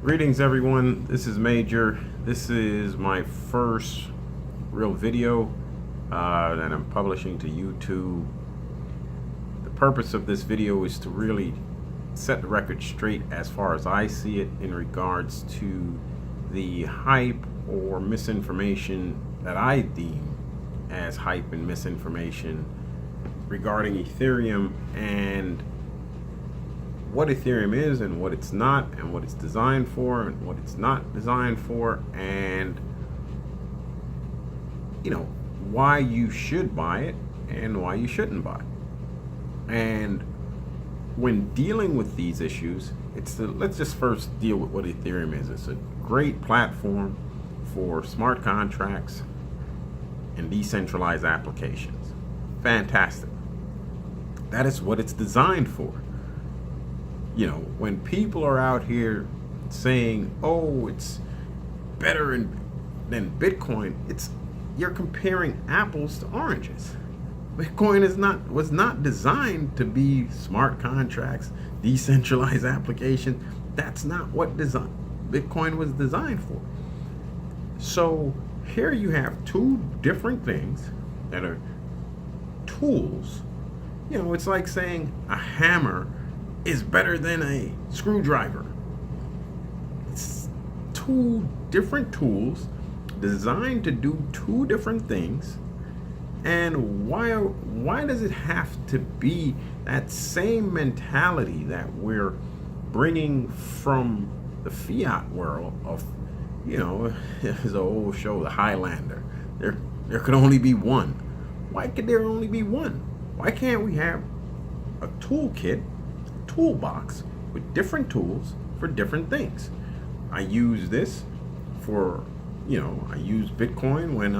Greetings everyone, this is Major. This is my first real video that I'm publishing to YouTube. The purpose of this video is to really set the record straight as far as I see it in regards to the hype or misinformation that I deem as hype and misinformation regarding Ethereum and what Ethereum is and what it's not, and what it's designed for and what it's not designed for, and why you should buy it and why you shouldn't buy it. And when dealing with these issues, let's just first deal with what Ethereum is. It's a great platform for smart contracts and decentralized applications. Fantastic. That is what it's designed for. When people are out here saying, oh, it's better than Bitcoin, you're comparing apples to oranges. Bitcoin was not designed to be smart contracts, decentralized applications. That's not what Bitcoin was designed for. So here you have two different things that are tools. It's like saying a hammer is better than a screwdriver. It's two different tools designed to do two different things. And why does it have to be that same mentality that we're bringing from the fiat world of, there's an old show, The Highlander. There could only be one. Why could there only be one? Why can't we have a toolbox with different tools for different things? I use this for, I use Bitcoin when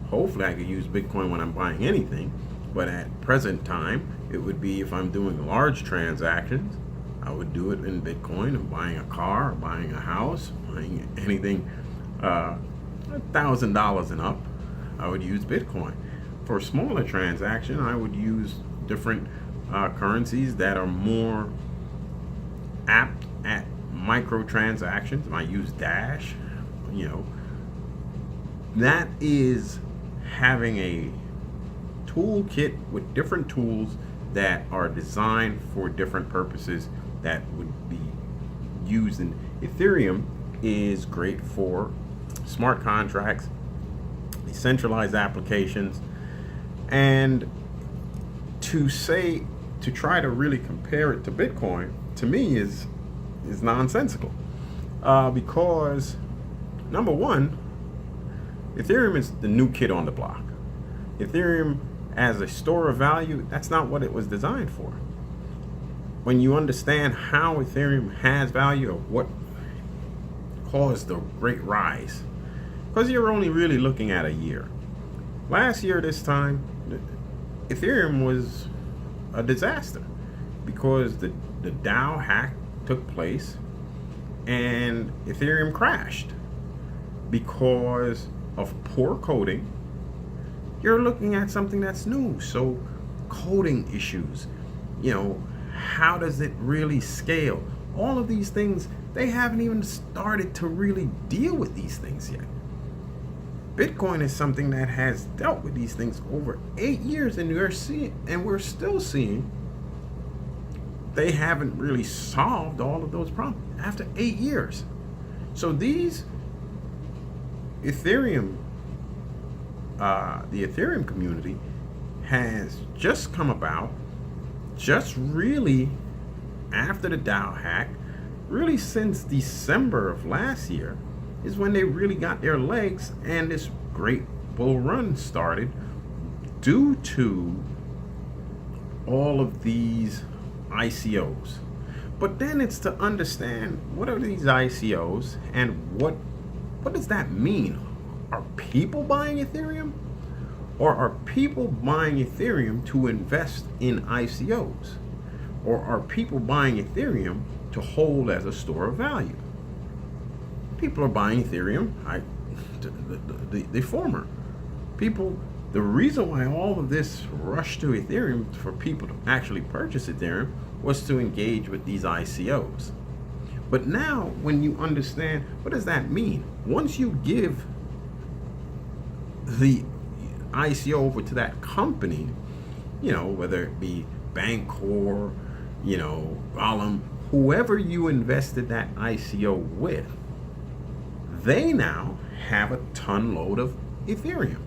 hopefully I could use Bitcoin when I'm buying anything, but at present time, it would be if I'm doing large transactions, I would do it in Bitcoin. I'm buying a car, or buying a house, buying anything $1,000 and up, I would use Bitcoin. For a smaller transaction, I would use different currencies that are more apt at microtransactions. I use Dash. That is having a toolkit with different tools that are designed for different purposes that would be used. In Ethereum is great for smart contracts, decentralized applications, and to try to really compare it to Bitcoin, to me, is nonsensical. Because, number one, Ethereum is the new kid on the block. Ethereum as a store of value, that's not what it was designed for. When you understand how Ethereum has value, or what caused the great rise, because you're only really looking at a year. Last year, this time, Ethereum was a disaster because the DAO hack took place and Ethereum crashed because of poor coding. You're looking at something that's new, so coding issues, how does it really scale? All of these things, they haven't even started to really deal with these things yet. Bitcoin is something that has dealt with these things over 8 years, and we're still seeing they haven't really solved all of those problems after 8 years. So these Ethereum, the Ethereum community has just come about, just really after the DAO hack, really since December of last year, is when they really got their legs, and this great bull run started due to all of these ICOs. But then it's to understand, what are these ICOs and what does that mean? Are people buying Ethereum, or are people buying Ethereum to invest in ICOs, or are people buying Ethereum to hold as a store of value? People are buying Ethereum, the former. People, the reason why all of this rush to Ethereum for people to actually purchase Ethereum was to engage with these ICOs. But now when you understand, what does that mean? Once you give the ICO over to that company, whether it be Bancor, Gollum, whoever you invested that ICO with, they now have a ton load of Ethereum.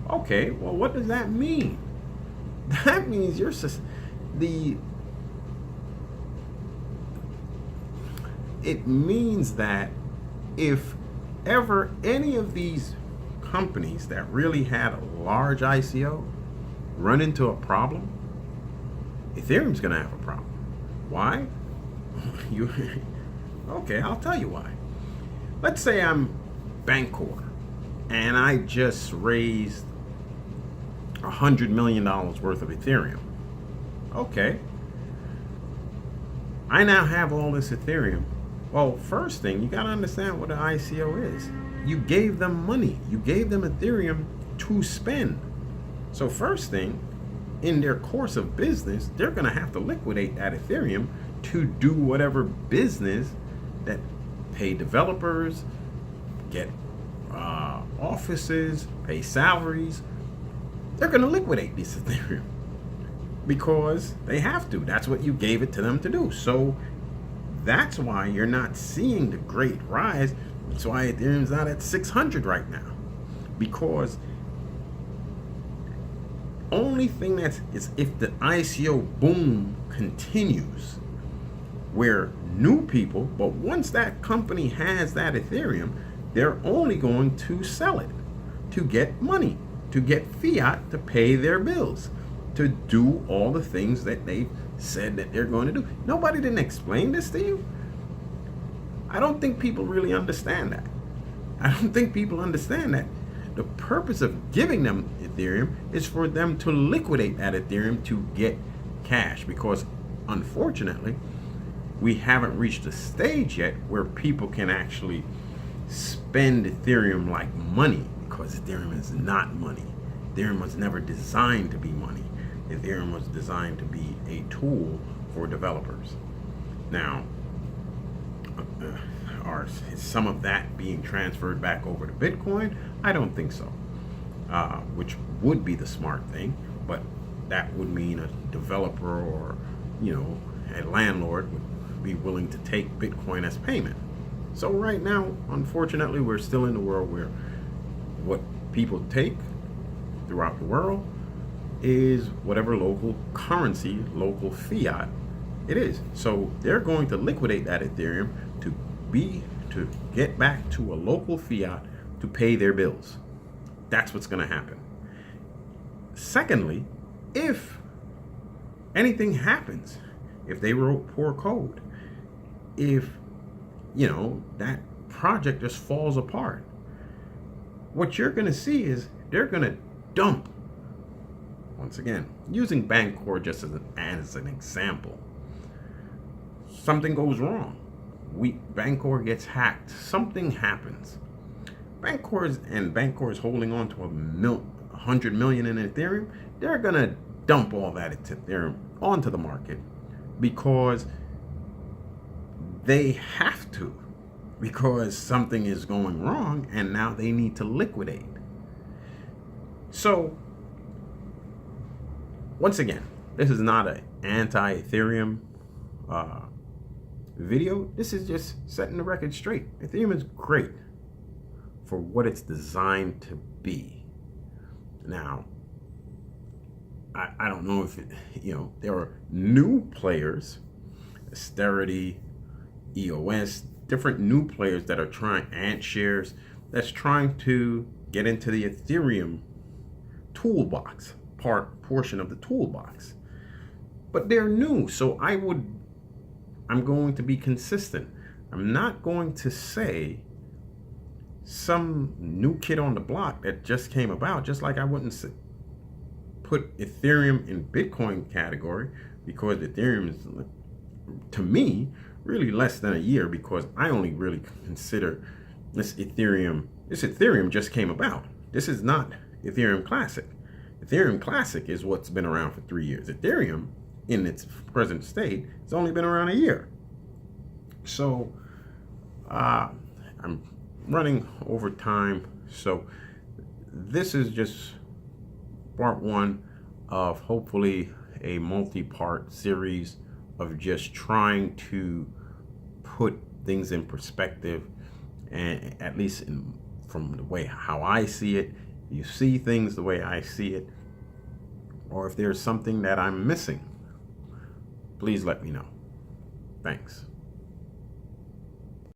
Okay, well, what does that mean? That means it means that if ever any of these companies that really had a large ICO run into a problem, Ethereum's going to have a problem. Why? Okay, I'll tell you why. Let's say I'm Bancor and I just raised $100 million worth of Ethereum. Okay. I now have all this Ethereum. Well, first thing, you got to understand what an ICO is. You gave them money. You gave them Ethereum to spend. So first thing, in their course of business, they're going to have to liquidate that Ethereum to do whatever business that pay developers, get offices, pay salaries. They're going to liquidate this Ethereum because they have to. That's what you gave it to them to do. So that's why you're not seeing the great rise. That's why Ethereum's not at 600 right now, because only thing is if the ICO boom continues, where new people, but once that company has that Ethereum, they're only going to sell it to get money, to get fiat to pay their bills, to do all the things that they've said that they're going to do. Nobody didn't explain this to you. I don't think people really understand that. I don't think people understand that the purpose of giving them Ethereum is for them to liquidate that Ethereum to get cash, because unfortunately we haven't reached a stage yet where people can actually spend Ethereum like money, because Ethereum is not money. Ethereum was never designed to be money. Ethereum was designed to be a tool for developers. Now, is some of that being transferred back over to Bitcoin? I don't think so, which would be the smart thing, but that would mean a developer or a landlord would be willing to take Bitcoin as payment. So right now, unfortunately, we're still in the world where what people take throughout the world is whatever local currency, local fiat it is. So they're going to liquidate that Ethereum to get back to a local fiat to pay their bills. That's what's going to happen. Secondly, if anything happens, if they wrote poor code, if that project just falls apart, what you're going to see is they're going to dump. Once again, using Bancor just as an example, something goes wrong. Bancor gets hacked. Something happens. Bancor is holding on to 100 million in Ethereum. They're gonna dump all that Ethereum onto the market because they have to, because something is going wrong and now they need to liquidate. So once again, this is not an anti-Ethereum video. This is just setting the record straight. Ethereum is great for what it's designed to be. Now, I don't know if there are new players, Austerity, EOS, different new players that are trying, Ant Shares, that's trying to get into the Ethereum toolbox, portion of the toolbox. But they're new, so I'm going to be consistent. I'm not going to say some new kid on the block that just came about, just like I wouldn't put Ethereum in Bitcoin category, because Ethereum is, to me, really less than a year, because I only really consider this Ethereum just came about. This is not Ethereum Classic. Ethereum Classic is what's been around for 3 years. Ethereum, in its present state, it's only been around a year. So I'm running over time, so this is just part one of hopefully a multi-part series of just trying to put things in perspective, and at least from the way how I see it. You see things the way I see it, or if there's something that I'm missing, please let me know. Thanks.